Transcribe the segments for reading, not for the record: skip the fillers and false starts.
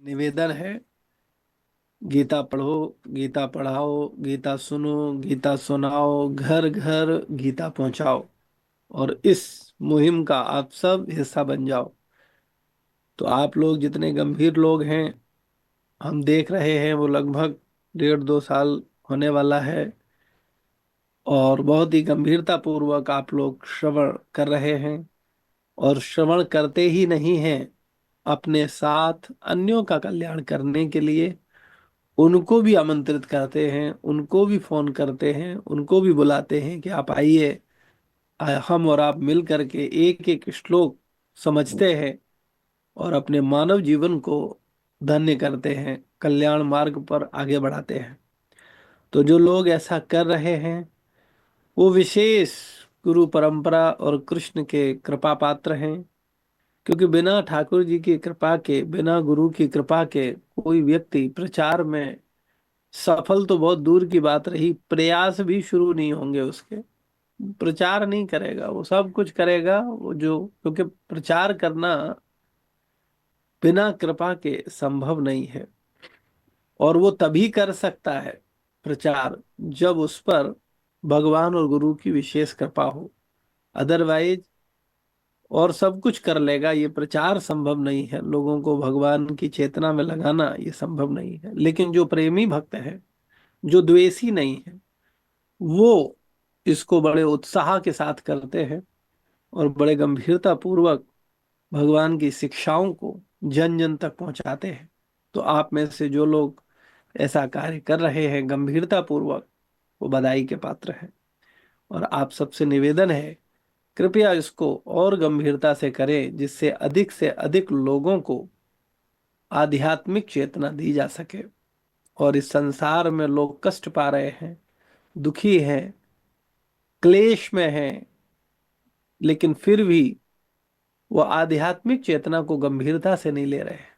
निवेदन है। गीता पढ़ो, गीता पढ़ाओ, गीता सुनो, गीता सुनाओ, घर घर गीता पहुंचाओ। और इस मुहिम का आप सब हिस्सा बन जाओ। तो आप लोग जितने गंभीर लोग हैं, हम देख रहे हैं वो लगभग 1.5-2 साल होने वाला है। और बहुत ही गंभीरता पूर्वक आप लोग श्रवण कर रहे हैं। और श्रवण करते ही नहीं हैं, अपने साथ अन्यों का कल्याण करने के लिए उनको भी आमंत्रित करते हैं, उनको भी फोन करते हैं, उनको भी बुलाते हैं कि आप आइए। हम और आप मिल करके एक एक श्लोक समझते हैं और अपने मानव जीवन को धन्य करते हैं, कल्याण मार्ग पर आगे बढ़ाते हैं। तो जो लोग ऐसा कर रहे हैं वो विशेष गुरु परंपरा और कृष्ण के कृपा पात्र हैं। क्योंकि बिना ठाकुर जी की कृपा के, बिना गुरु की कृपा के कोई व्यक्ति प्रचार में सफल तो बहुत दूर की बात रही, प्रयास भी शुरू नहीं होंगे उसके। प्रचार नहीं करेगा, वो सब कुछ करेगा वो जो, क्योंकि प्रचार करना बिना कृपा के संभव नहीं है। और वो तभी कर सकता है प्रचार जब उस पर भगवान और गुरु की विशेष कृपा हो। अदरवाइज और सब कुछ कर लेगा, ये प्रचार संभव नहीं है। लोगों को भगवान की चेतना में लगाना ये संभव नहीं है। लेकिन जो प्रेमी भक्त है, जो द्वेषी नहीं है, वो इसको बड़े उत्साह के साथ करते हैं और बड़े गंभीरता पूर्वक भगवान की शिक्षाओं को जन जन तक पहुंचाते हैं। तो आप में से जो लोग ऐसा कार्य कर रहे हैं गंभीरता पूर्वक, वो बधाई के पात्र हैं। और आप सबसे निवेदन है, कृपया इसको और गंभीरता से करें, जिससे अधिक से अधिक लोगों को आध्यात्मिक चेतना दी जा सके। और इस संसार में लोग कष्ट पा रहे हैं, दुखी हैं, क्लेश में हैं, लेकिन फिर भी वो आध्यात्मिक चेतना को गंभीरता से नहीं ले रहे हैं।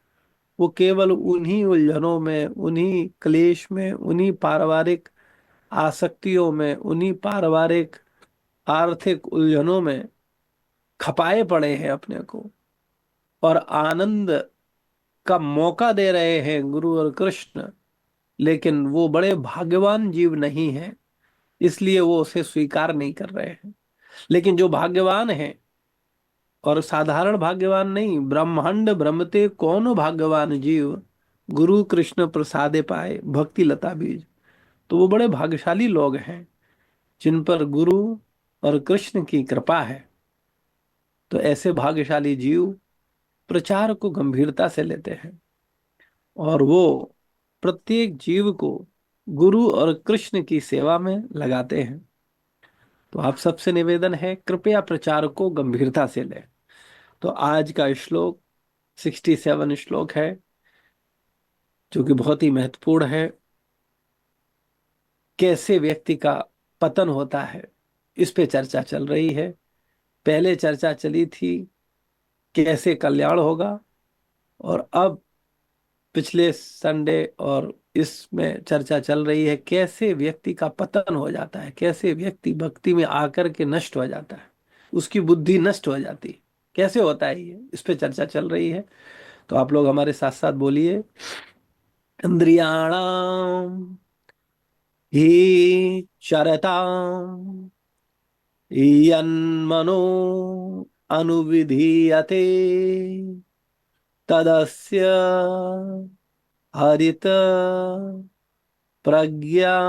वो केवल उन्हीं उलझनों में, उन्हीं क्लेश में, उन्हीं पारिवारिक आसक्तियों में, उन्हीं पारिवारिक आर्थिक उलझनों में खपाए पड़े हैं अपने को। और आनंद का मौका दे रहे हैं गुरु और कृष्ण, लेकिन वो बड़े भाग्यवान जीव नहीं हैं, इसलिए वो उसे स्वीकार नहीं कर रहे हैं। लेकिन जो भाग्यवान हैं, और साधारण भाग्यवान नहीं, ब्रह्मांड ब्रह्मते कौन भाग्यवान जीव, गुरु कृष्ण प्रसादे पाए भक्ति लता बीज। तो वो बड़े भाग्यशाली लोग हैं जिन पर गुरु और कृष्ण की कृपा है। तो ऐसे भाग्यशाली जीव प्रचार को गंभीरता से लेते हैं और वो प्रत्येक जीव को गुरु और कृष्ण की सेवा में लगाते हैं। तो आप सबसे निवेदन है, कृपया प्रचार को गंभीरता से लें। तो आज का श्लोक 67 श्लोक है, जो कि बहुत ही महत्वपूर्ण है। कैसे व्यक्ति का पतन होता है, इस पे चर्चा चल रही है। पहले चर्चा चली थी कैसे कल्याण होगा, और अब पिछले संडे और इसमें चर्चा चल रही है कैसे व्यक्ति का पतन हो जाता है, कैसे व्यक्ति भक्ति में आकर के नष्ट हो जाता है, उसकी बुद्धि नष्ट हो जाती है। कैसे होता है ये, इस पे चर्चा चल रही है। तो आप लोग हमारे साथ साथ बोलिए, इंद्रियाणाम ही चरताम यन्मनो अनुविधीयते तदस्य हरित प्रज्ञा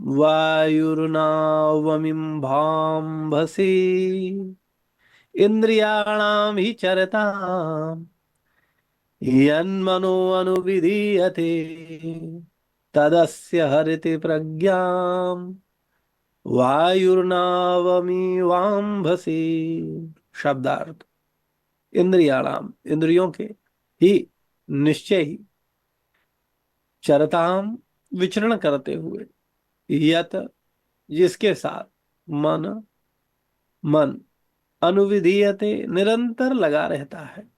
वायुर्नावमिं भाम्भसि। इंद्रियाणाम हि चरताम यन्मनो अनुविधीयते तदस्य हरिति प्रज्ञाम वायुर्नावमी वाम्भसि। शब्दार्थ, इंद्रियाणाम इंद्रियों के, ही निश्चय ही, चरताम विचरण करते हुए, यत जिसके साथ, मन मन अनुविधीयते निरंतर लगा रहता है,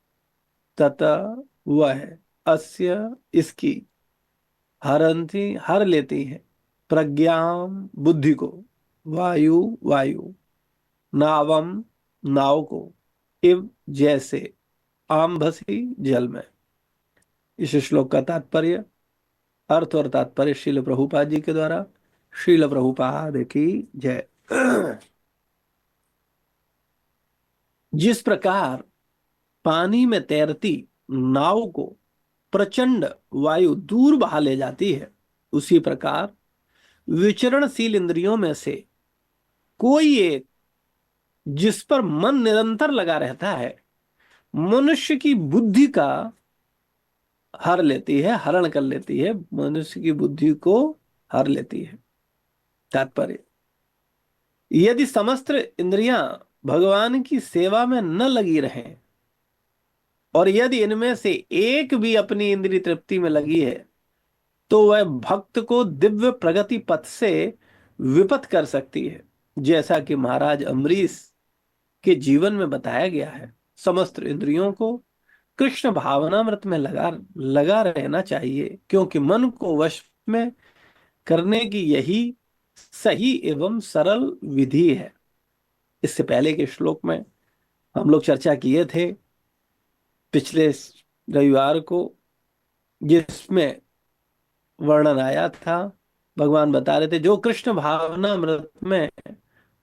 तथा वह अस्य इसकी, हरंती हर लेती है, प्रज्ञाम बुद्धि को, वायु वायु, नावम नाव को, इव जैसे, आम्भसी जल में। इस श्लोक का तात्पर्य, अर्थ और तात्पर्य श्रील प्रभुपाद जी के द्वारा। श्रील प्रभुपाद की जय। जिस प्रकार पानी में तैरती नाव को प्रचंड वायु दूर बहा ले जाती है, उसी प्रकार विचरणशील इंद्रियों में से कोई एक जिस पर मन निरंतर लगा रहता है, मनुष्य की बुद्धि का हर लेती है, हरण कर लेती है, मनुष्य की बुद्धि को हर लेती है। तात्पर्य, यदि समस्त इंद्रियां भगवान की सेवा में न लगी रहें और यदि इनमें से एक भी अपनी इंद्रिय तृप्ति में लगी है, तो वह भक्त को दिव्य प्रगति पथ से विपथ कर सकती है, जैसा कि महाराज अम्बरीश के जीवन में बताया गया है। समस्त इंद्रियों को कृष्ण भावनामृत में लगा लगा रहना चाहिए, क्योंकि मन को वश में करने की यही सही एवं सरल विधि है। इससे पहले के श्लोक में हम लोग चर्चा किए थे पिछले रविवार को, जिसमें वर्णन आया था। भगवान बता रहे थे जो कृष्ण भावनामृत में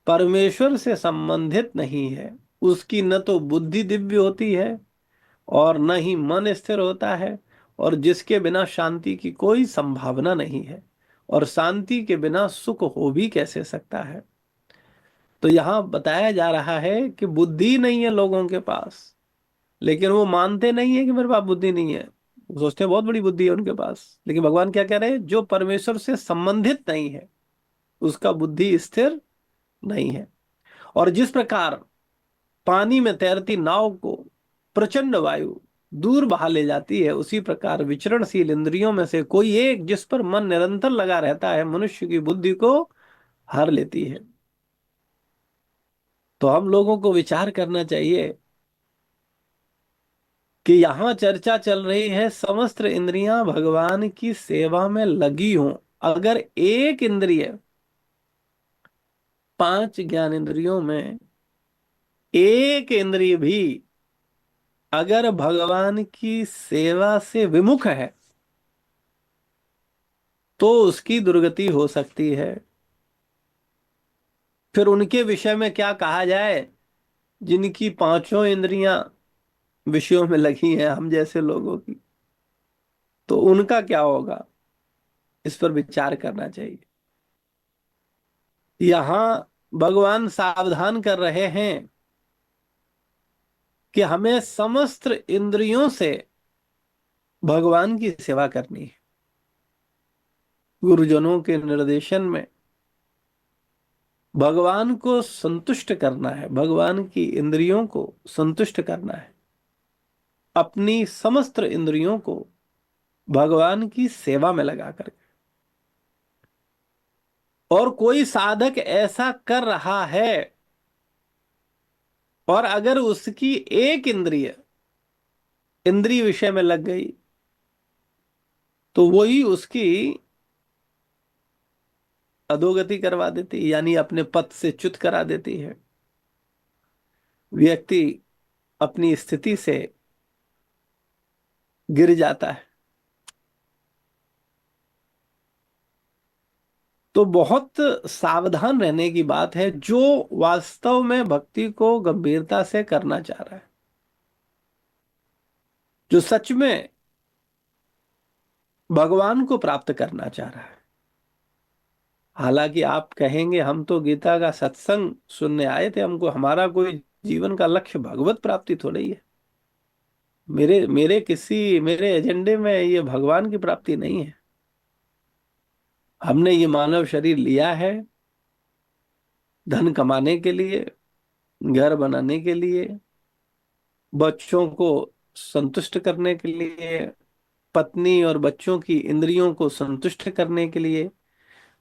परमेश्वर से संबंधित नहीं है, उसकी न तो बुद्धि दिव्य होती है और न ही मन स्थिर होता है, और जिसके बिना शांति की कोई संभावना नहीं है, और शांति के बिना सुख हो भी कैसे सकता है। तो यहाँ बताया जा रहा है कि बुद्धि नहीं है लोगों के पास, लेकिन वो मानते नहीं है कि मेरे पास बुद्धि नहीं है। वो सोचते हैं बहुत बड़ी बुद्धि है उनके पास। लेकिन भगवान क्या कह रहे हैं, जो परमेश्वर से संबंधित नहीं है उसका बुद्धि स्थिर नहीं है। और जिस प्रकार पानी में तैरती नाव को प्रचंड वायु दूर बहा ले जाती है, उसी प्रकार विचरणशील इंद्रियों में से कोई एक जिस पर मन निरंतर लगा रहता है, मनुष्य की बुद्धि को हर लेती है। तो हम लोगों को विचार करना चाहिए कि यहां चर्चा चल रही है समस्त इंद्रियां भगवान की सेवा में लगी हों। अगर एक इंद्रिय, पांच ज्ञान इंद्रियों में एक इंद्रिय भी अगर भगवान की सेवा से विमुख है, तो उसकी दुर्गति हो सकती है। फिर उनके विषय में क्या कहा जाए, जिनकी पांचों इंद्रियां विषयों में लगी हैं, हम जैसे लोगों की, तो उनका क्या होगा। इस पर विचार करना चाहिए। यहां भगवान सावधान कर रहे हैं कि हमें समस्त इंद्रियों से भगवान की सेवा करनी है। गुरुजनों के निर्देशन में भगवान को संतुष्ट करना है, भगवान की इंद्रियों को संतुष्ट करना है, अपनी समस्त इंद्रियों को भगवान की सेवा में लगा कर। और कोई साधक ऐसा कर रहा है और अगर उसकी एक इंद्रिय इंद्रिय विषय में लग गई, तो वही उसकी अधोगति करवा देती है, यानी अपने पद से च्युत करा देती है। व्यक्ति अपनी स्थिति से गिर जाता है। तो बहुत सावधान रहने की बात है जो वास्तव में भक्ति को गंभीरता से करना चाह रहा है, जो सच में भगवान को प्राप्त करना चाह रहा है। हालांकि आप कहेंगे हम तो गीता का सत्संग सुनने आए थे, हमको हमारा कोई जीवन का लक्ष्य भगवत प्राप्ति थोड़ा ही है। मेरे मेरे एजेंडे में ये भगवान की प्राप्ति नहीं है। हमने ये मानव शरीर लिया है धन कमाने के लिए, घर बनाने के लिए, बच्चों को संतुष्ट करने के लिए, पत्नी और बच्चों की इंद्रियों को संतुष्ट करने के लिए।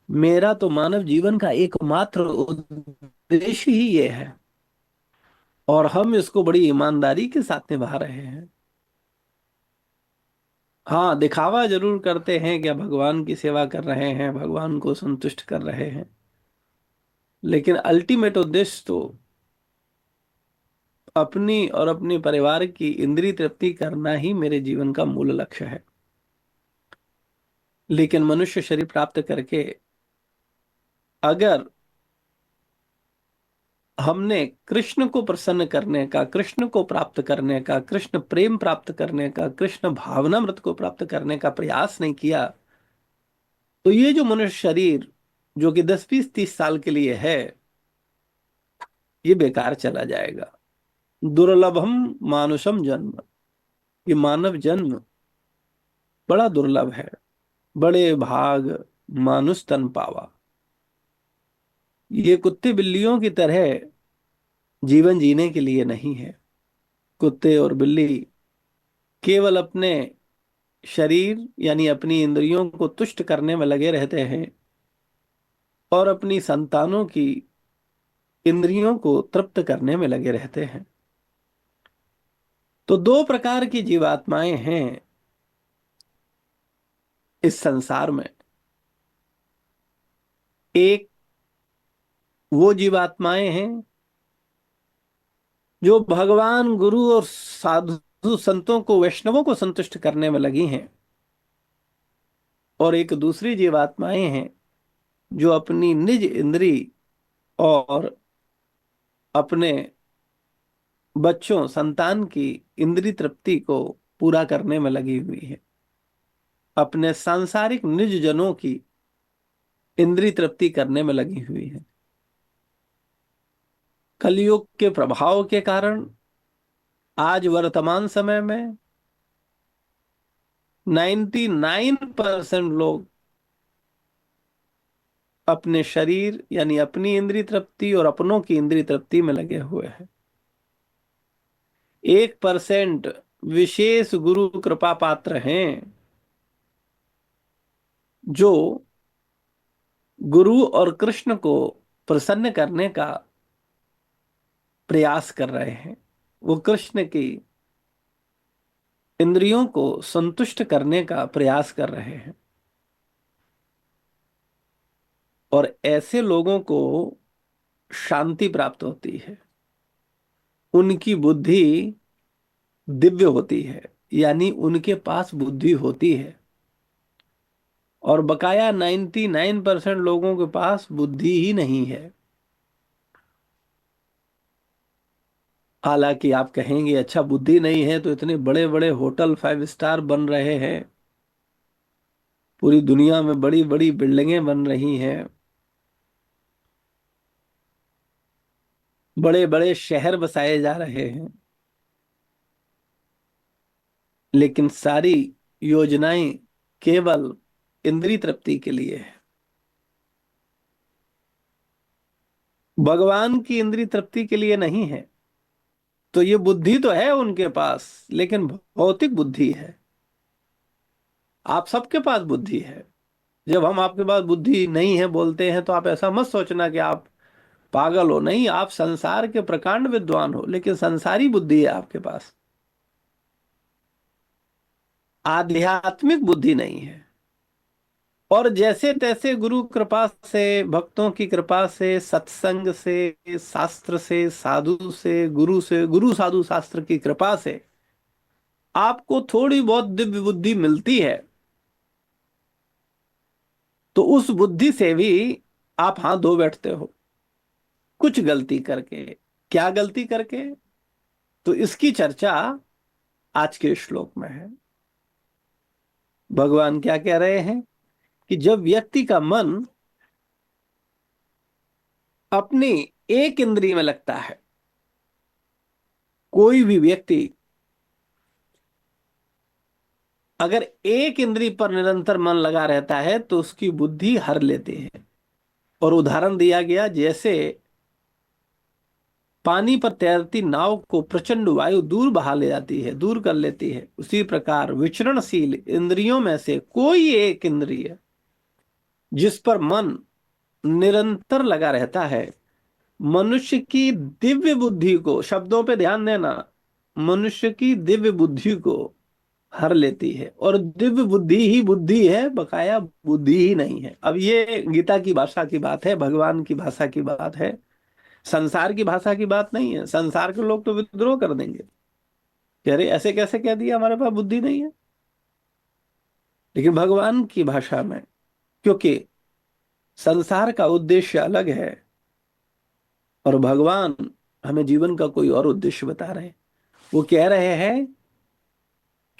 मेरा तो मानव जीवन का एकमात्र उद्देश्य ही ये है, और हम इसको बड़ी ईमानदारी के साथ निभा रहे हैं। हाँ, दिखावा जरूर करते हैं कि भगवान की सेवा कर रहे हैं, भगवान को संतुष्ट कर रहे हैं, लेकिन अल्टीमेट उद्देश्य तो अपनी और अपने परिवार की इंद्रिय तृप्ति करना ही मेरे जीवन का मूल लक्ष्य है। लेकिन मनुष्य शरीर प्राप्त करके अगर हमने कृष्ण को प्रसन्न करने का, कृष्ण को प्राप्त करने का, कृष्ण प्रेम प्राप्त करने का, कृष्ण भावनामृत को प्राप्त करने का प्रयास नहीं किया, तो ये जो मनुष्य शरीर जो कि 10 20 30 साल के लिए है, ये बेकार चला जाएगा। दुर्लभम मानुषम जन्म, ये मानव जन्म बड़ा दुर्लभ है। बड़े भाग मानुष तन पावा। ये कुत्ते बिल्लियों की तरह जीवन जीने के लिए नहीं है। कुत्ते और बिल्ली केवल अपने शरीर यानी अपनी इंद्रियों को तुष्ट करने में लगे रहते हैं और अपनी संतानों की इंद्रियों को तृप्त करने में लगे रहते हैं। तो दो प्रकार की जीवात्माएं हैं इस संसार में। एक वो जीवात्माएं हैं जो भगवान, गुरु और साधु संतों को, वैष्णवों को संतुष्ट करने में लगी हैं। और एक दूसरी जीवात्माएं हैं जो अपनी निज इंद्री और अपने बच्चों, संतान की इंद्रिय तृप्ति को पूरा करने में लगी हुई है। अपने सांसारिक निज जनों की इंद्रिय तृप्ति करने में लगी हुई है। कलयुग के प्रभाव के कारण आज वर्तमान समय में 99% लोग अपने शरीर यानी अपनी इंद्रिय तृप्ति और अपनों की इंद्रिय तृप्ति में लगे हुए हैं। 1% विशेष गुरु कृपा पात्र हैं जो गुरु और कृष्ण को प्रसन्न करने का प्रयास कर रहे हैं। वो कृष्ण की इंद्रियों को संतुष्ट करने का प्रयास कर रहे हैं। और ऐसे लोगों को शांति प्राप्त होती है। उनकी बुद्धि दिव्य होती है, यानी उनके पास बुद्धि होती है। और बकाया 99% लोगों के पास बुद्धि ही नहीं है। हालांकि आप कहेंगे अच्छा बुद्धि नहीं है तो इतने बड़े बड़े होटल 5 स्टार बन रहे हैं, पूरी दुनिया में बड़ी बड़ी बिल्डिंगें बन रही हैं, बड़े बड़े शहर बसाए जा रहे हैं, लेकिन सारी योजनाएं केवल इंद्रिय तृप्ति के लिए है। भगवान की इंद्रिय तृप्ति के लिए नहीं है। तो ये बुद्धि तो है उनके पास, लेकिन भौतिक बुद्धि है। आप सबके पास बुद्धि है। जब हम आपके पास बुद्धि नहीं है बोलते हैं तो आप ऐसा मत सोचना कि आप पागल हो। नहीं, आप संसार के प्रकांड विद्वान हो, लेकिन संसारी बुद्धि है आपके पास, आध्यात्मिक बुद्धि नहीं है। और जैसे तैसे गुरु कृपा से, भक्तों की कृपा से, सत्संग से, शास्त्र से, साधु से, गुरु से, गुरु साधु शास्त्र की कृपा से आपको थोड़ी बहुत दिव्य बुद्धि मिलती है। तो उस बुद्धि से भी आप हाथ धो बैठते हो कुछ गलती करके। क्या गलती करके? तो इसकी चर्चा आज के श्लोक में है। भगवान क्या कह रहे हैं कि जब व्यक्ति का मन अपनी एक इंद्रिय में लगता है, कोई भी व्यक्ति अगर एक इंद्रिय पर निरंतर मन लगा रहता है तो उसकी बुद्धि हर लेती है। और उदाहरण दिया गया, जैसे पानी पर तैरती नाव को प्रचंड वायु दूर बहा ले जाती है, दूर कर लेती है, उसी प्रकार विचरणशील इंद्रियों में से कोई एक इंद्रिय जिस पर मन निरंतर लगा रहता है, मनुष्य की दिव्य बुद्धि को, शब्दों पे ध्यान देना, मनुष्य की दिव्य बुद्धि को हर लेती है। और दिव्य बुद्धि ही बुद्धि है, बकाया बुद्धि ही नहीं है। अब ये गीता की भाषा की बात है, भगवान की भाषा की बात है। संसार की भाषा की बात नहीं है। संसार के लोग तो विद्रोह कर देंगे कि अरे ऐसे कैसे कह दिया, हमारे पास बुद्धि नहीं है। लेकिन भगवान की भाषा में, क्योंकि संसार का उद्देश्य अलग है और भगवान हमें जीवन का कोई और उद्देश्य बता रहे हैं। वो कह रहे हैं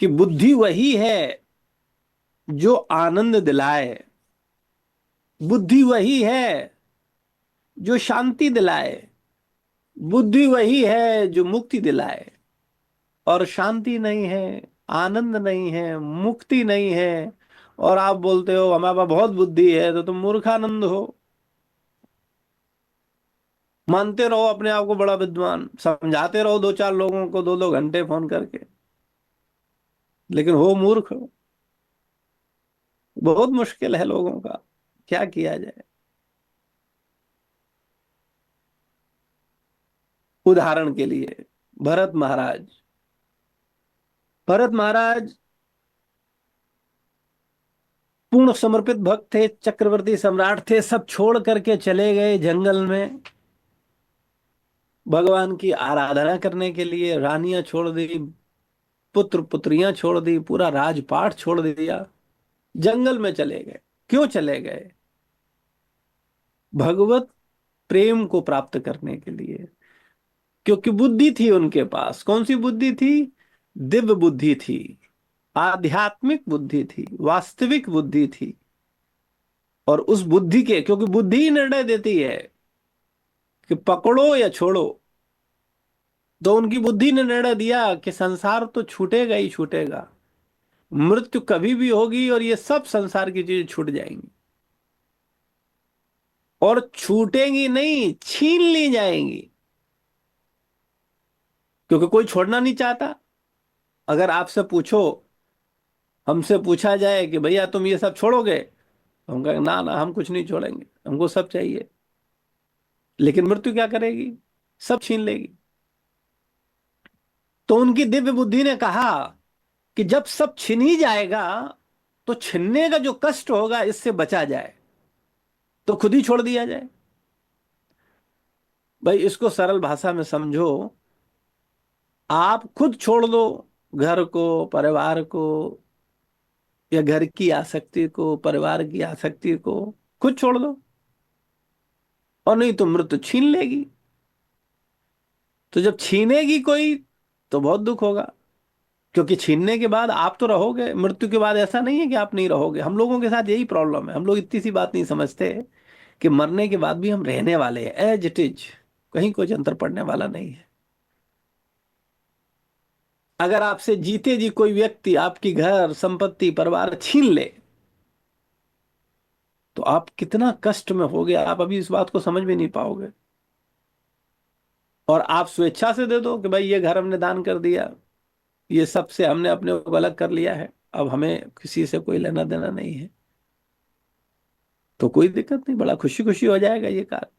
कि बुद्धि वही है जो आनंद दिलाए, बुद्धि वही है जो शांति दिलाए, बुद्धि वही है जो मुक्ति दिलाए। और शांति नहीं है, आनंद नहीं है, मुक्ति नहीं है, और आप बोलते हो हमारे पास बहुत बुद्धि है, तो तुम मूर्खानंद हो। मानते रहो अपने आप को बड़ा विद्वान, समझाते रहो दो चार लोगों को 2-2 घंटे फोन करके, लेकिन हो मूर्ख। बहुत मुश्किल है लोगों का, क्या किया जाए। उदाहरण के लिए भरत महाराज, भरत महाराज पूर्ण समर्पित भक्त थे, चक्रवर्ती सम्राट थे, सब छोड़ करके चले गए जंगल में भगवान की आराधना करने के लिए। रानियां छोड़ दी, पुत्र पुत्रियां छोड़ दी, पूरा राजपाट छोड़ दिया, जंगल में चले गए। क्यों चले गए? भगवत प्रेम को प्राप्त करने के लिए। क्योंकि बुद्धि थी उनके पास। कौन सी बुद्धि थी? दिव्य बुद्धि थी, आध्यात्मिक बुद्धि थी, वास्तविक बुद्धि थी। और उस बुद्धि के, क्योंकि बुद्धि ही निर्णय देती है कि पकड़ो या छोड़ो, तो उनकी बुद्धि ने निर्णय दिया कि संसार तो छूटेगा ही छूटेगा, मृत्यु कभी भी होगी और ये सब संसार की चीजें छूट जाएंगी। और छूटेंगी नहीं, छीन ली जाएंगी, क्योंकि कोई छोड़ना नहीं चाहता। अगर आपसे पूछो, हमसे पूछा जाए कि भैया तुम ये सब छोड़ोगे, तो हम कहेंगे ना ना, हम कुछ नहीं छोड़ेंगे, हमको सब चाहिए। लेकिन मृत्यु क्या करेगी? सब छीन लेगी। तो उनकी दिव्य बुद्धि ने कहा कि जब सब छिन ही जाएगा, तो छिनने का जो कष्ट होगा इससे बचा जाए, तो खुद ही छोड़ दिया जाए। भाई इसको सरल भाषा में समझो, आप खुद छोड़ दो घर को, परिवार को, या घर की आसक्ति को, परिवार की आसक्ति को खुद छोड़ दो, और नहीं तो मृत्यु छीन लेगी। तो जब छीनेगी कोई, तो बहुत दुख होगा। क्योंकि छीनने के बाद आप तो रहोगे, मृत्यु के बाद ऐसा नहीं है कि आप नहीं रहोगे। हम लोगों के साथ यही प्रॉब्लम है, हम लोग इतनी सी बात नहीं समझते कि मरने के बाद भी हम रहने वाले हैं एज इट इज, कहीं कोई अंतर पड़ने वाला नहीं है। अगर आपसे जीते जी कोई व्यक्ति आपकी घर संपत्ति परिवार छीन ले, तो आप कितना कष्ट में होगे, आप अभी इस बात को समझ भी नहीं पाओगे। और आप स्वेच्छा से दे दो कि भाई ये घर हमने दान कर दिया, ये सब से हमने अपने को अलग कर लिया है, अब हमें किसी से कोई लेना देना नहीं है, तो कोई दिक्कत नहीं, बड़ा खुशी खुशी हो जाएगा ये कार्य।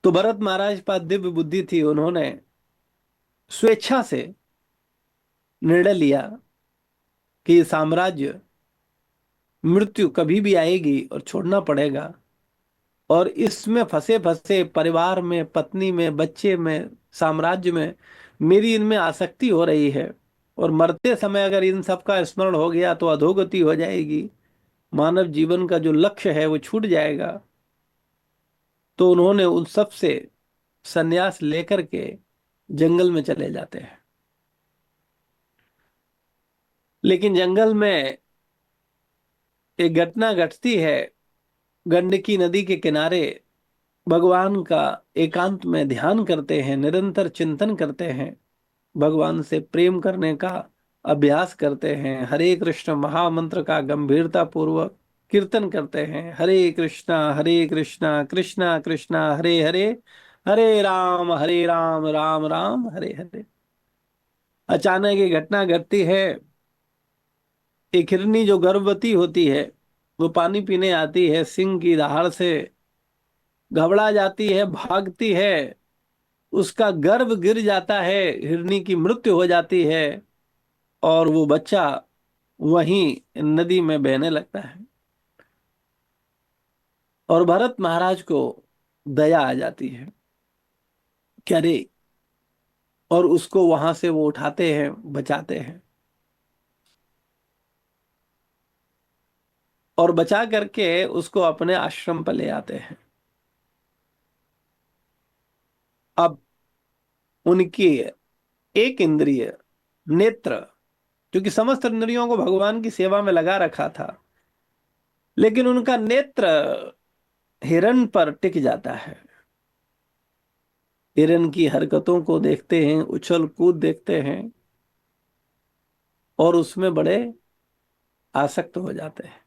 तो भरत महाराज के पास दिव्य बुद्धि थी, उन्होंने स्वेच्छा से निर्णय लिया कि ये साम्राज्य, मृत्यु कभी भी आएगी और छोड़ना पड़ेगा। और इसमें फंसे फंसे परिवार में, पत्नी में, बच्चे में, साम्राज्य में, मेरी इनमें आसक्ति हो रही है। और मरते समय अगर इन सब का स्मरण हो गया तो अधोगति हो जाएगी, मानव जीवन का जो लक्ष्य है वो छूट जाएगा। तो उन्होंने उन सब से संन्यास लेकर के जंगल में चले जाते हैं। लेकिन जंगल में एक घटना घटती है। गंडकी नदी के किनारे भगवान का एकांत में ध्यान करते हैं, निरंतर चिंतन करते हैं, भगवान से प्रेम करने का अभ्यास करते हैं, हरे कृष्ण महामंत्र का गंभीरता पूर्वक कीर्तन करते हैं। हरे कृष्णा कृष्णा कृष्णा हरे हरे, हरे राम राम राम हरे हरे। अचानक ये घटना घटती है। एक हिरनी जो गर्भवती होती है, वो पानी पीने आती है, सिंह की दहाड़ से घबरा जाती है, भागती है, उसका गर्भ गिर जाता है, हिरनी की मृत्यु हो जाती है, और वो बच्चा वहीं नदी में बहने लगता है। और भरत महाराज को दया आ जाती है कि अरे, और उसको वहां से वो उठाते हैं, बचाते हैं, और बचा करके उसको अपने आश्रम पर ले आते हैं। अब उनकी एक इंद्रिय, नेत्र, क्योंकि समस्त इंद्रियों को भगवान की सेवा में लगा रखा था, लेकिन उनका नेत्र हिरण पर टिक जाता है। हिरण की हरकतों को देखते हैं, उछल कूद देखते हैं, और उसमें बड़े आसक्त हो जाते हैं,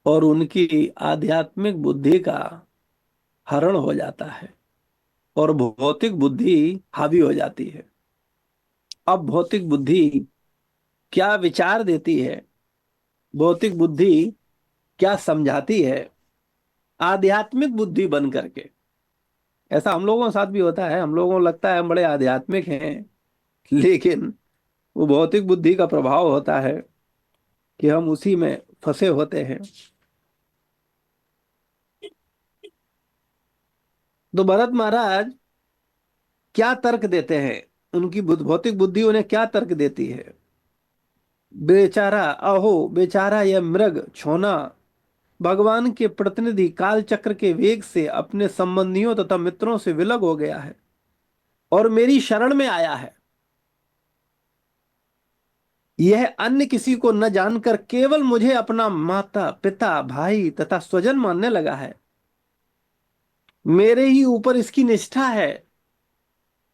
और उनकी आध्यात्मिक बुद्धि का हरण हो जाता है, और भौतिक बुद्धि हावी हो जाती है। अब भौतिक बुद्धि क्या विचार देती है, भौतिक बुद्धि क्या समझाती है, आध्यात्मिक बुद्धि बन करके। ऐसा हम लोगों के साथ भी होता है, हम लोगों को लगता है हम बड़े आध्यात्मिक हैं, लेकिन वो भौतिक बुद्धि का प्रभाव होता है कि हम उसी में फंसे होते हैं। तो भरत महाराज क्या तर्क देते हैं, उनकी भौतिक बुद्धि उन्हें क्या तर्क देती है। बेचारा, अहो बेचारा यह मृग छोना भगवान के प्रतिनिधि काल चक्र के वेग से अपने संबंधियों तथा मित्रों से विलग हो गया है और मेरी शरण में आया है। यह अन्य किसी को न जानकर केवल मुझे अपना माता पिता भाई तथा स्वजन मानने लगा है। मेरे ही ऊपर इसकी निष्ठा है।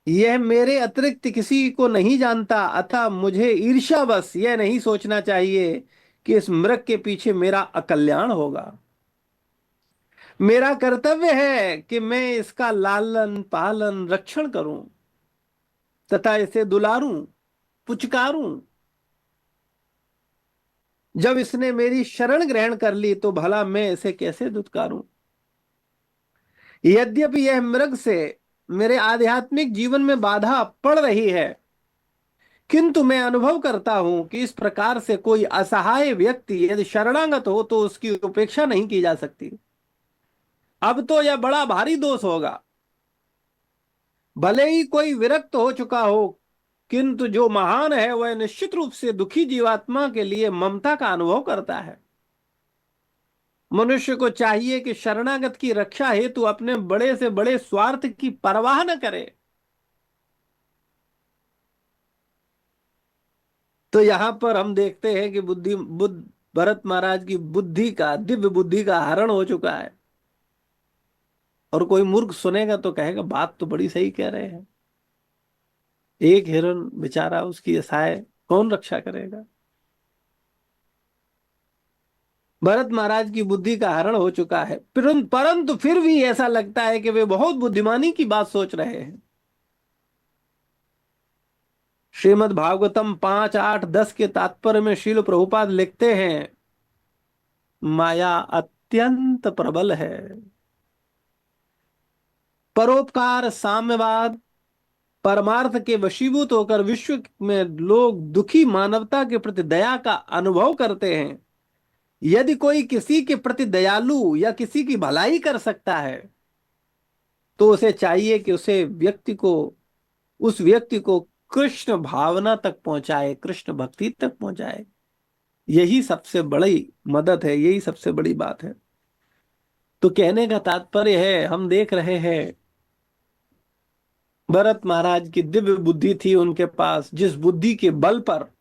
यह मेरे अतिरिक्त किसी को नहीं जानता, अतः मुझे ईर्ष्यावश यह नहीं सोचना चाहिए कि इस मृग के पीछे मेरा अकल्याण होगा। मेरा कर्तव्य है कि मैं इसका लालन पालन रक्षण करूं तथा इसे दुलारूं, पुचकारूं। जब इसने मेरी शरण ग्रहण कर ली तो भला मैं इसे कैसे दुत्कारूं। यद्यपि यह मृग से मेरे आध्यात्मिक जीवन में बाधा पड़ रही है, किंतु मैं अनुभव करता हूं कि इस प्रकार से कोई असहाय व्यक्ति यदि शरणागत हो तो उसकी उपेक्षा नहीं की जा सकती। अब तो यह बड़ा भारी दोष होगा। भले ही कोई विरक्त हो चुका हो, किंतु जो महान है वह निश्चित रूप से दुखी जीवात्मा के लिए ममता का अनुभव करता है। मनुष्य को चाहिए कि शरणागत की रक्षा हेतु अपने बड़े से बड़े स्वार्थ की परवाह न करे। तो यहां पर हम देखते हैं कि भरत महाराज की बुद्धि का, दिव्य बुद्धि का हरण हो चुका है। और कोई मूर्ख सुनेगा तो कहेगा बात तो बड़ी सही कह रहे हैं, एक हिरन बेचारा, उसकी असहाय कौन रक्षा करेगा। भरत महाराज की बुद्धि का हरण हो चुका है, परंतु फिर भी ऐसा लगता है कि वे बहुत बुद्धिमानी की बात सोच रहे हैं। श्रीमद् भागवतम 5, 8, 10 के तात्पर्य में श्रील प्रभुपाद लिखते हैं, माया अत्यंत प्रबल है। परोपकार, साम्यवाद, परमार्थ के वशीभूत होकर विश्व में लोग दुखी मानवता के प्रति दया का अनुभव करते हैं। यदि कोई किसी के प्रति दयालु या किसी की भलाई कर सकता है तो उसे चाहिए कि उस व्यक्ति को कृष्ण भावना तक पहुंचाए, कृष्ण भक्ति तक पहुंचाए। यही सबसे बड़ी मदद है, यही सबसे बड़ी बात है। तो कहने का तात्पर्य है, हम देख रहे हैं भरत महाराज की दिव्य बुद्धि थी उनके पास, जिस बुद्धि के बल पर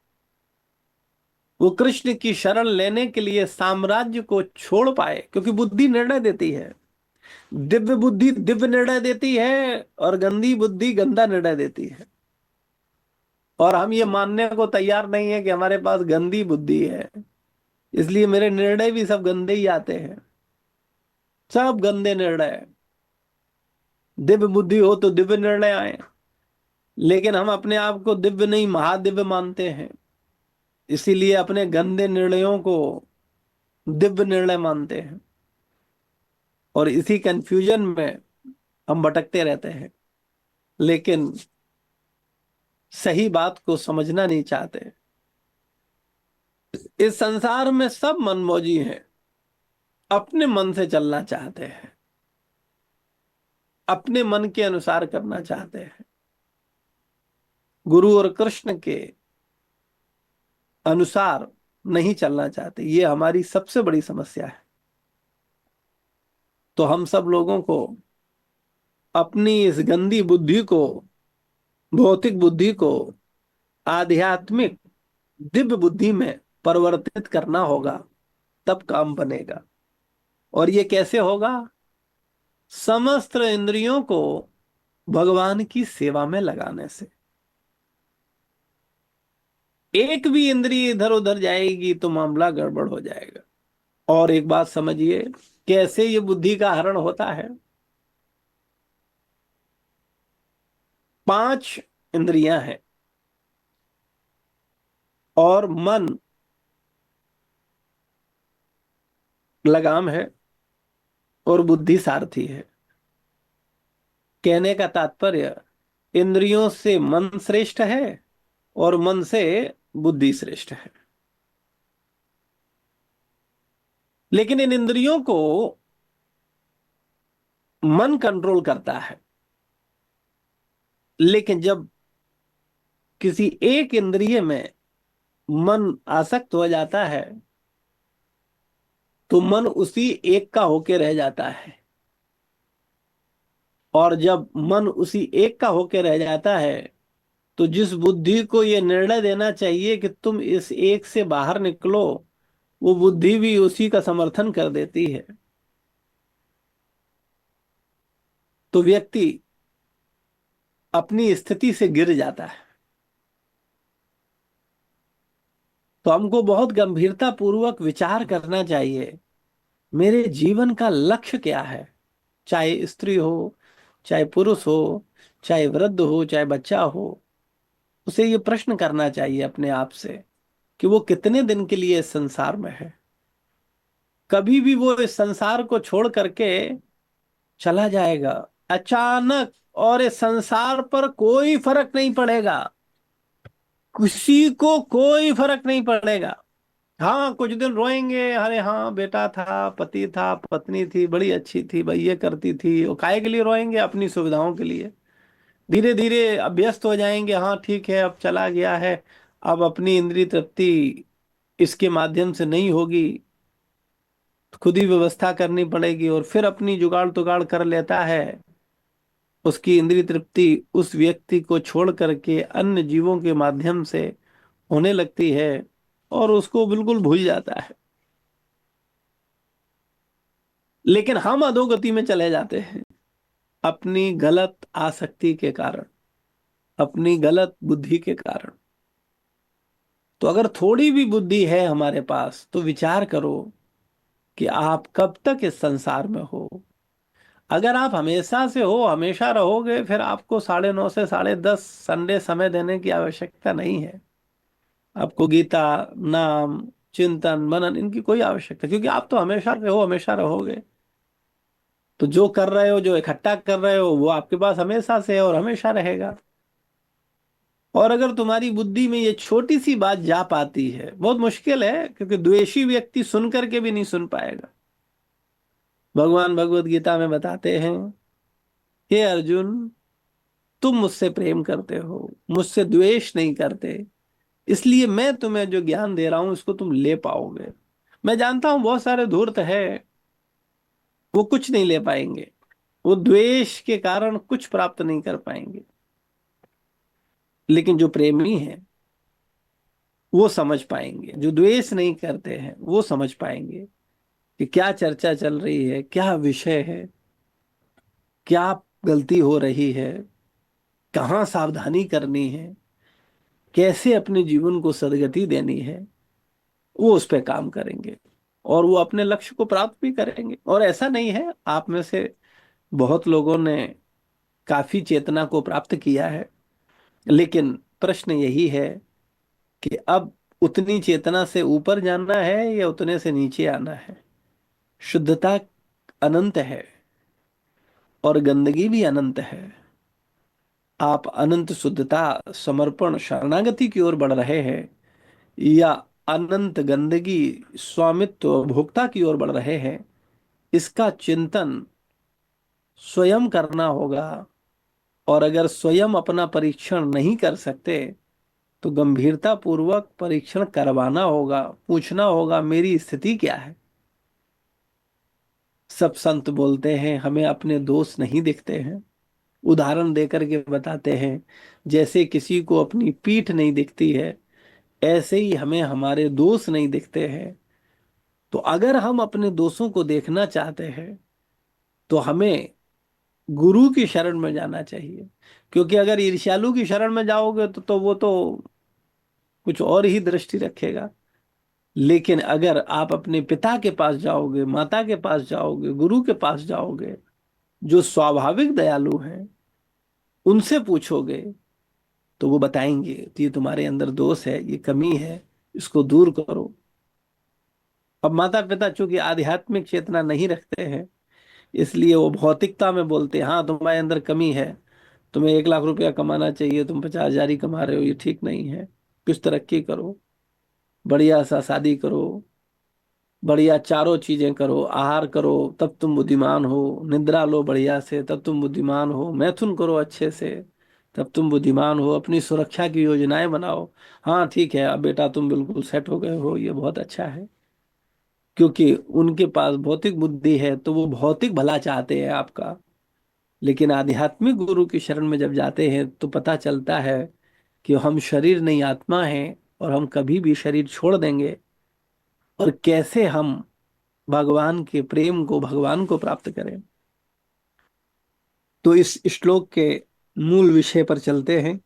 वो कृष्ण की शरण लेने के लिए साम्राज्य को छोड़ पाए, क्योंकि बुद्धि निर्णय देती है। दिव्य बुद्धि दिव्य निर्णय देती है, और गंदी बुद्धि गंदा निर्णय देती है। और हम ये मानने को तैयार नहीं है कि हमारे पास गंदी बुद्धि है, इसलिए मेरे निर्णय भी सब गंदे ही आते हैं, सब गंदे निर्णय। दिव्य बुद्धि हो तो दिव्य निर्णय आए, लेकिन हम अपने आप को दिव्य नहीं महादिव्य मानते हैं, इसीलिए अपने गंदे निर्णयों को दिव्य निर्णय मानते हैं, और इसी कंफ्यूजन में हम भटकते रहते हैं, लेकिन सही बात को समझना नहीं चाहते। इस संसार में सब मनमौजी हैं। अपने मन से चलना चाहते हैं, अपने मन के अनुसार करना चाहते हैं, गुरु और कृष्ण के अनुसार नहीं चलना चाहते। ये हमारी सबसे बड़ी समस्या है। तो हम सब लोगों को अपनी इस गंदी बुद्धि को, भौतिक बुद्धि को आध्यात्मिक दिव्य बुद्धि में परिवर्तित करना होगा, तब काम बनेगा। और ये कैसे होगा? समस्त इंद्रियों को भगवान की सेवा में लगाने से। एक भी इंद्रिय इधर उधर जाएगी तो मामला गड़बड़ हो जाएगा। और एक बात समझिए, कैसे ये बुद्धि का हरण होता है। 5 इंद्रियां हैं, और मन लगाम है, और बुद्धि सारथी है। कहने का तात्पर्य, इंद्रियों से मन श्रेष्ठ है, और मन से बुद्धि श्रेष्ठ है। लेकिन इन इंद्रियों को मन कंट्रोल करता है। लेकिन जब किसी एक इंद्रिय में मन आसक्त हो जाता है, तो मन उसी एक का होके रह जाता है। और जब मन उसी एक का होके रह जाता है, तो जिस बुद्धि को यह निर्णय देना चाहिए कि तुम इस एक से बाहर निकलो, वो बुद्धि भी उसी का समर्थन कर देती है। तो व्यक्ति अपनी स्थिति से गिर जाता है। तो हमको बहुत गंभीरता पूर्वक विचार करना चाहिए, मेरे जीवन का लक्ष्य क्या है। चाहे स्त्री हो, चाहे पुरुष हो, चाहे वृद्ध हो, चाहे बच्चा हो, उसे ये प्रश्न करना चाहिए अपने आप से कि वो कितने दिन के लिए इस संसार में है। कभी भी वो इस संसार को छोड़ करके चला जाएगा अचानक, और इस संसार पर कोई फर्क नहीं पड़ेगा। किसी को कोई फर्क नहीं पड़ेगा। हाँ, कुछ दिन रोएंगे, अरे हाँ बेटा था, पति था, पत्नी थी, बड़ी अच्छी थी भाई, ये करती थी। वो काहे के लिए रोएंगे? अपनी सुविधाओं के लिए। धीरे धीरे अभ्यस्त हो जाएंगे, हाँ ठीक है अब चला गया है, अब अपनी इंद्रिय तृप्ति इसके माध्यम से नहीं होगी, खुद ही व्यवस्था करनी पड़ेगी। और फिर अपनी जुगाड़ तुगाड़ कर लेता है। उसकी इंद्रिय तृप्ति उस व्यक्ति को छोड़ करके अन्य जीवों के माध्यम से होने लगती है, और उसको बिल्कुल भूल जाता है। लेकिन हम अधोगति में चले जाते हैं अपनी गलत आसक्ति के कारण, अपनी गलत बुद्धि के कारण। तो अगर थोड़ी भी बुद्धि है हमारे पास, तो विचार करो कि आप कब तक इस संसार में हो। अगर आप हमेशा से हो, हमेशा रहोगे, फिर आपको 9:30 से 10:30 संडे समय देने की आवश्यकता नहीं है। आपको गीता, नाम, चिंतन, मनन, इनकी कोई आवश्यकता, क्योंकि आप तो हमेशा से हो, हमेशा रहोगे। तो जो कर रहे हो, जो इकट्ठा कर रहे हो, वो आपके पास हमेशा से है और हमेशा रहेगा। और अगर तुम्हारी बुद्धि में ये छोटी सी बात जा पाती है, बहुत मुश्किल है, क्योंकि द्वेषी व्यक्ति सुन करके भी नहीं सुन पाएगा। भगवान भगवत गीता में बताते हैं, हे अर्जुन, तुम मुझसे प्रेम करते हो, मुझसे द्वेष नहीं करते, इसलिए मैं तुम्हें जो ज्ञान दे रहा हूं इसको तुम ले पाओगे। मैं जानता हूं बहुत सारे धूर्त है, वो कुछ नहीं ले पाएंगे, वो द्वेष के कारण कुछ प्राप्त नहीं कर पाएंगे। लेकिन जो प्रेमी है वो समझ पाएंगे, जो द्वेष नहीं करते हैं वो समझ पाएंगे कि क्या चर्चा चल रही है, क्या विषय है, क्या गलती हो रही है, कहाँ सावधानी करनी है, कैसे अपने जीवन को सदगति देनी है। वो उस पर काम करेंगे, और वो अपने लक्ष्य को प्राप्त भी करेंगे। और ऐसा नहीं है, आप में से बहुत लोगों ने काफी चेतना को प्राप्त किया है। लेकिन प्रश्न यही है कि अब उतनी चेतना से ऊपर जाना है या उतने से नीचे आना है। शुद्धता अनंत है, और गंदगी भी अनंत है। आप अनंत शुद्धता, समर्पण, शरणागति की ओर बढ़ रहे हैं, या अनंत गंदगी, स्वामित्व, भोक्ता की ओर बढ़ रहे हैं, इसका चिंतन स्वयं करना होगा। और अगर स्वयं अपना परीक्षण नहीं कर सकते तो गंभीरता पूर्वक परीक्षण करवाना होगा, पूछना होगा मेरी स्थिति क्या है। सब संत बोलते हैं हमें अपने दोष नहीं दिखते हैं, उदाहरण देकर के बताते हैं, जैसे किसी को अपनी पीठ नहीं दिखती है, ऐसे ही हमें हमारे दोष नहीं दिखते हैं। तो अगर हम अपने दोषों को देखना चाहते हैं तो हमें गुरु की शरण में जाना चाहिए। क्योंकि अगर ईर्ष्यालु की शरण में जाओगे तो वो तो कुछ और ही दृष्टि रखेगा। लेकिन अगर आप अपने पिता के पास जाओगे, माता के पास जाओगे, गुरु के पास जाओगे, जो स्वाभाविक दयालु हैं, उनसे पूछोगे तो वो बताएंगे तो ये तुम्हारे अंदर दोष है, ये कमी है, इसको दूर करो। अब माता पिता चूंकि आध्यात्मिक चेतना नहीं रखते हैं, इसलिए वो भौतिकता में बोलते हैं हाँ तुम्हारे अंदर कमी है, तुम्हें 1 लाख रुपया कमाना चाहिए, तुम 50,000 ही कमा रहे हो, ये ठीक नहीं है, कुछ तरक्की करो, बढ़िया सा शादी करो, बढ़िया चारों चीजें करो, आहार करो, तब तुम बुद्धिमान हो, निद्रा लो बढ़िया से तब तुम बुद्धिमान हो, मैथुन करो अच्छे से तब तुम बुद्धिमान हो, अपनी सुरक्षा की योजनाएं बनाओ। हाँ ठीक है, अब बेटा तुम बिल्कुल सेट हो गए हो, ये बहुत अच्छा है। क्योंकि उनके पास भौतिक बुद्धि है तो वो भौतिक भला चाहते हैं आपका। लेकिन आध्यात्मिक गुरु की शरण में जब जाते हैं तो पता चलता है कि हम शरीर नहीं आत्मा हैं, और हम कभी भी शरीर छोड़ देंगे, और कैसे हम भगवान के प्रेम को, भगवान को प्राप्त करें। तो इस श्लोक के मूल विषय पर चलते हैं।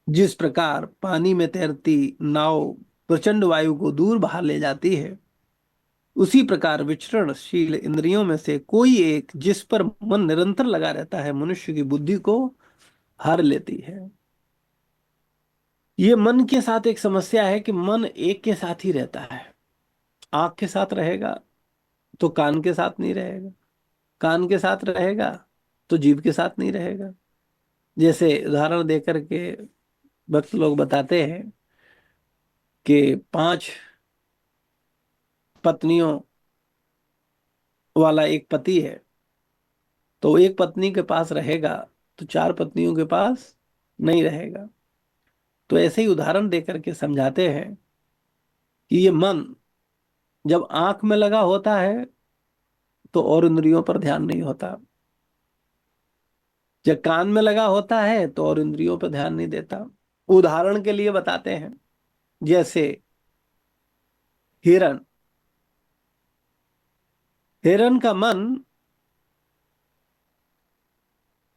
जिस प्रकार पानी में तैरती नाव प्रचंड वायु को दूर बाहर ले जाती है, उसी प्रकार विचरणशील इंद्रियों में से कोई एक जिस पर मन निरंतर लगा रहता है, मनुष्य की बुद्धि को हर लेती है। ये मन के साथ एक समस्या है कि मन एक के साथ ही रहता है। आंख के साथ रहेगा तो कान के साथ नहीं रहेगा, कान के साथ रहेगा तो जीभ के साथ नहीं रहेगा। जैसे उदाहरण देकर के भक्त लोग बताते हैं कि 5 पत्नियों वाला एक पति है, तो एक पत्नी के पास रहेगा तो 4 पत्नियों के पास नहीं रहेगा। तो ऐसे ही उदाहरण देकर के समझाते हैं कि ये मन जब आंख में लगा होता है तो और इंद्रियों पर ध्यान नहीं होता, जब कान में लगा होता है तो और इंद्रियों पर ध्यान नहीं देता। उदाहरण के लिए बताते हैं, जैसे हिरण, हिरण का मन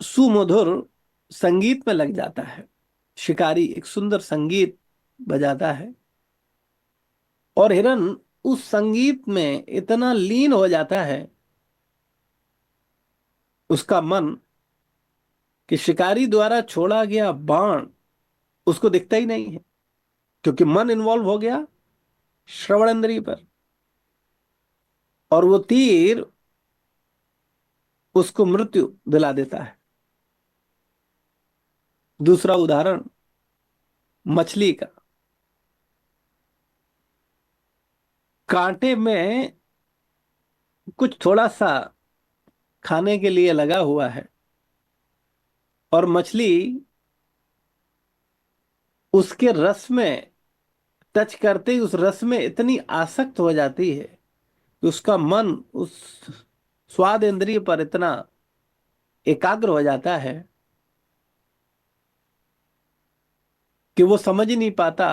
सुमधुर संगीत में लग जाता है। शिकारी एक सुंदर संगीत बजाता है और हिरण उस संगीत में इतना लीन हो जाता है, उसका मन, कि शिकारी द्वारा छोड़ा गया बाण उसको दिखता ही नहीं है, क्योंकि मन इन्वॉल्व हो गया श्रवण इंद्रिय पर, और वो तीर उसको मृत्यु दिला देता है। दूसरा उदाहरण मछली का, कांटे में कुछ थोड़ा सा खाने के लिए लगा हुआ है, और मछली उसके रस में टच करते ही उस रस में इतनी आसक्त हो जाती है कि उसका मन उस स्वाद इंद्रिय पर इतना एकाग्र हो जाता है कि वो समझ ही नहीं पाता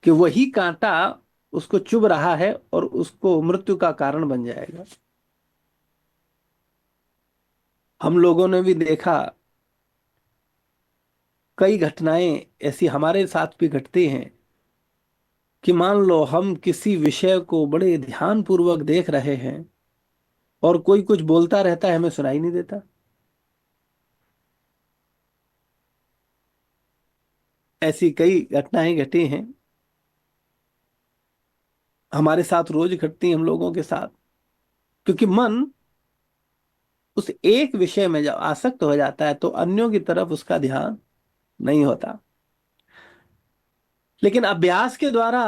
कि वही कांटा उसको चुभ रहा है और उसको मृत्यु का कारण बन जाएगा। हम लोगों ने भी देखा, कई घटनाएं ऐसी हमारे साथ भी घटती हैं कि मान लो हम किसी विषय को बड़े ध्यान पूर्वक देख रहे हैं और कोई कुछ बोलता रहता है, हमें सुनाई नहीं देता। ऐसी कई घटनाएं घटी हैं, हमारे साथ रोज घटती हैं हम लोगों के साथ। क्योंकि मन उस एक विषय में जब आसक्त हो जाता है तो अन्यों की तरफ उसका ध्यान नहीं होता। लेकिन अभ्यास के द्वारा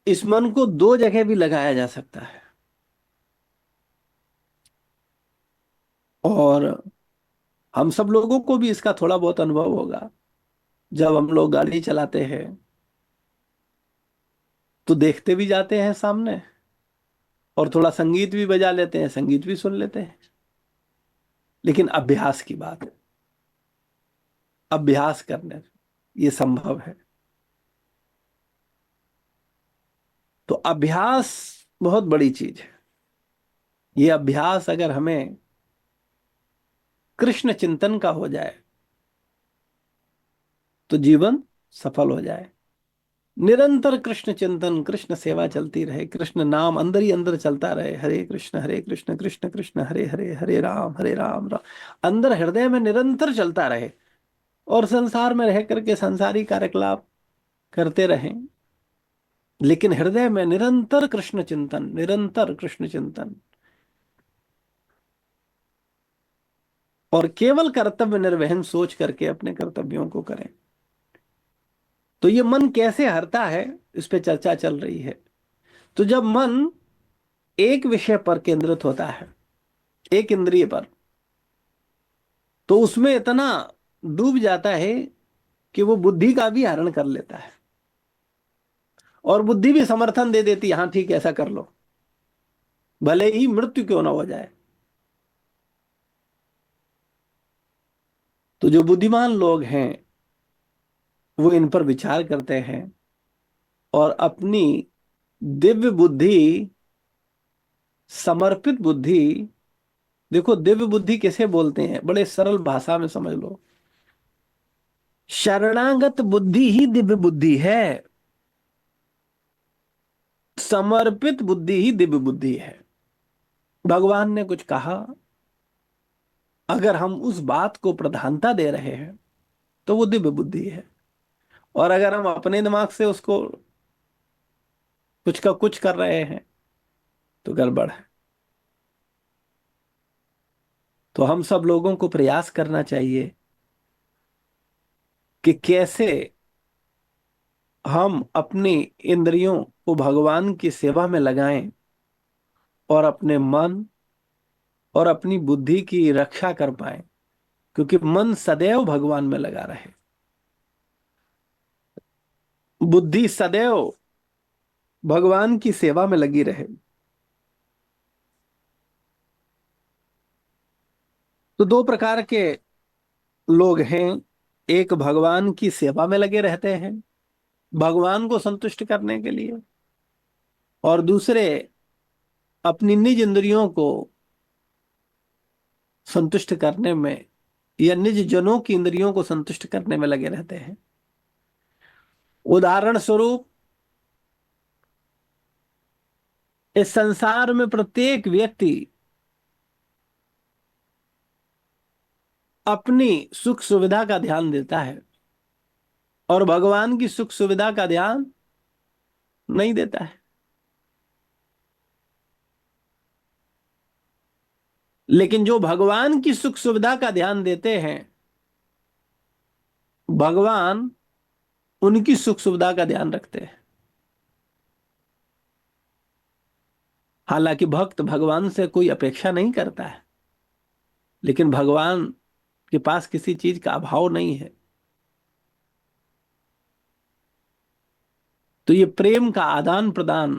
इस मन को दो जगह भी लगाया जा सकता है। और हम सब लोगों को भी इसका थोड़ा बहुत अनुभव होगा। जब हम लोग गाड़ी चलाते हैं तो देखते भी जाते हैं सामने, और थोड़ा संगीत भी बजा लेते हैं, संगीत भी सुन लेते हैं। लेकिन अभ्यास की बात है, अभ्यास करने से ये संभव है। तो अभ्यास बहुत बड़ी चीज है। ये अभ्यास अगर हमें कृष्ण चिंतन का हो जाए तो जीवन सफल हो जाए। निरंतर कृष्ण चिंतन, कृष्ण सेवा चलती रहे, कृष्ण नाम अंदर ही अंदर चलता रहे, हरे कृष्ण कृष्ण कृष्ण हरे हरे, हरे राम राम अंदर हृदय में निरंतर चलता रहे। और संसार में रह करके संसारी कार्यकलाप करते रहें, लेकिन हृदय में निरंतर कृष्ण चिंतन, निरंतर कृष्ण चिंतन, और केवल कर्तव्य निर्वहन सोच करके अपने कर्तव्यों को करें। तो ये मन कैसे हरता है, इस पे चर्चा चल रही है। तो जब मन एक विषय पर केंद्रित होता है, एक इंद्रिय पर, तो उसमें इतना डूब जाता है कि वो बुद्धि का भी हरण कर लेता है, और बुद्धि भी समर्थन दे देती है, हाँ ठीक है ऐसा कर लो, भले ही मृत्यु क्यों ना हो जाए। तो जो बुद्धिमान लोग हैं वो इन पर विचार करते हैं और अपनी दिव्य बुद्धि, समर्पित बुद्धि, देखो दिव्य बुद्धि किसे बोलते हैं, बड़े सरल भाषा में समझ लो, शरणागत बुद्धि ही दिव्य बुद्धि है। समर्पित बुद्धि ही दिव्य बुद्धि है। भगवान ने कुछ कहा, अगर हम उस बात को प्रधानता दे रहे हैं तो वो दिव्य बुद्धि है। और अगर हम अपने दिमाग से उसको कुछ का कुछ कर रहे हैं तो गड़बड़ है। तो हम सब लोगों को प्रयास करना चाहिए कि कैसे हम अपनी इंद्रियों को भगवान की सेवा में लगाएं, और अपने मन और अपनी बुद्धि की रक्षा कर पाए, क्योंकि मन सदैव भगवान में लगा रहे, बुद्धि सदैव भगवान की सेवा में लगी रहे। तो दो प्रकार के लोग हैं, एक भगवान की सेवा में लगे रहते हैं भगवान को संतुष्ट करने के लिए, और दूसरे अपनी निज इंद्रियों को संतुष्ट करने में, या निज जनों की इंद्रियों को संतुष्ट करने में लगे रहते हैं। उदाहरण स्वरूप, इस संसार में प्रत्येक व्यक्ति अपनी सुख सुविधा का ध्यान देता है और भगवान की सुख सुविधा का ध्यान नहीं देता है। लेकिन जो भगवान की सुख सुविधा का ध्यान देते हैं, भगवान उनकी सुख सुविधा का ध्यान रखते हैं। हालांकि भक्त भगवान से कोई अपेक्षा नहीं करता है, लेकिन भगवान के पास किसी चीज का अभाव नहीं है। तो ये प्रेम का आदान प्रदान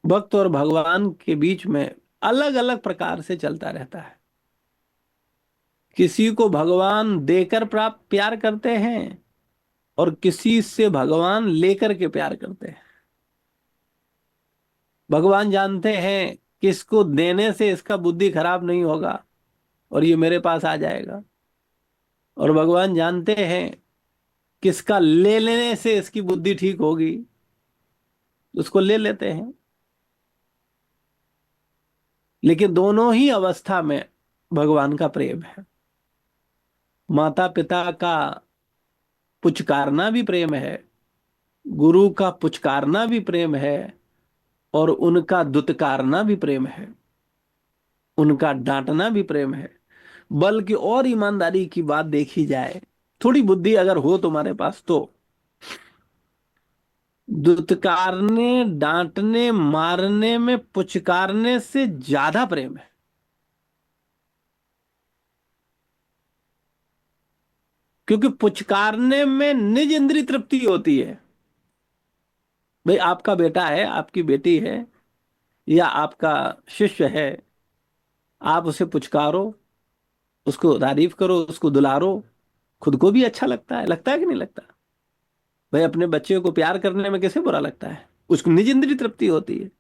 भक्त और भगवान के बीच में अलग अलग प्रकार से चलता रहता है। किसी को भगवान देकर प्राप्त प्यार करते हैं, और किसी से भगवान लेकर के प्यार करते हैं। भगवान जानते हैं कि इसको देने से इसका बुद्धि खराब नहीं होगा और ये मेरे पास आ जाएगा, और भगवान जानते हैं कि इसका ले लेने से इसकी बुद्धि ठीक होगी, उसको ले लेते हैं। लेकिन दोनों ही अवस्था में भगवान का प्रेम है। माता पिता का पुचकारना भी प्रेम है, गुरु का पुचकारना भी प्रेम है, और उनका दुत्कारना भी प्रेम है, उनका डांटना भी प्रेम है। बल्कि और ईमानदारी की बात देखी जाए थोड़ी बुद्धि अगर हो तुम्हारे पास तो। दुत्कारने, डांटने, मारने में पुचकारने से ज्यादा प्रेम है। क्योंकि पुचकारने में निज इंद्रिय तृप्ति होती है। भाई आपका बेटा है, आपकी बेटी है, या आपका शिष्य है, आप उसे पुचकारो, उसको तारीफ करो, उसको दुलारो, खुद को भी अच्छा लगता है कि नहीं लगता? भाई अपने बच्चे को प्यार करने में कैसे बुरा लगता है? उसको निज इंद्रिय तृप्ति होती है।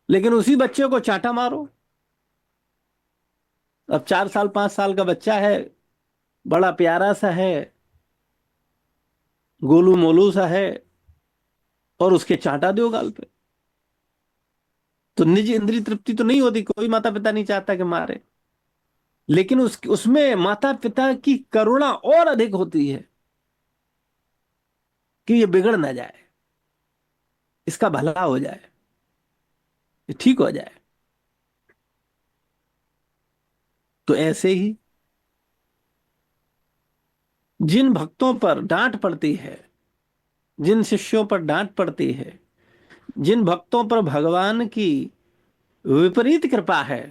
लेकिन उसी बच्चे को चांटा मारो। अब 4 साल 5 साल का बच्चा है, बड़ा प्यारा सा है, गोलू मोलू सा है, और उसके चांटा दो गाल पे, तो निज इंद्रिय तृप्ति तो नहीं होती। कोई माता पिता नहीं चाहता कि मारे। लेकिन उसमें माता पिता की करुणा और अधिक होती है कि ये बिगड़ ना जाए, इसका भला हो जाए, ये ठीक हो जाए। तो ऐसे ही जिन भक्तों पर डांट पड़ती है, जिन शिष्यों पर डांट पड़ती है, जिन भक्तों पर भगवान की विपरीत कृपा है,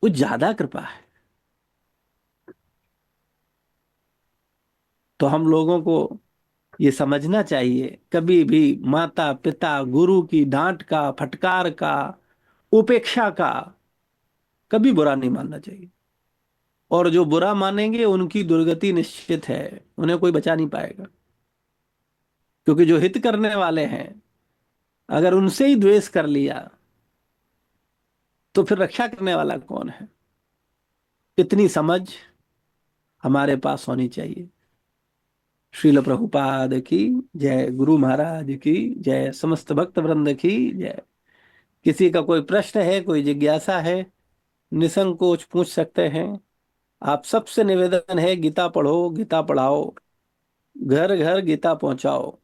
वो ज्यादा कृपा है। तो हम लोगों को ये समझना चाहिए, कभी भी माता पिता गुरु की डांट का, फटकार का, उपेक्षा का कभी बुरा नहीं मानना चाहिए। और जो बुरा मानेंगे उनकी दुर्गति निश्चित है, उन्हें कोई बचा नहीं पाएगा। क्योंकि जो हित करने वाले हैं, अगर उनसे ही द्वेष कर लिया तो फिर रक्षा करने वाला कौन है? इतनी समझ हमारे पास होनी चाहिए। श्रील प्रभुपाद की जय, गुरु महाराज की जय, समस्त भक्त वृंद की जय। किसी का कोई प्रश्न है, कोई जिज्ञासा है, निसंकोच पूछ सकते हैं। आप सबसे निवेदन है, गीता पढ़ो, गीता पढ़ाओ, घर घर गीता पहुंचाओ।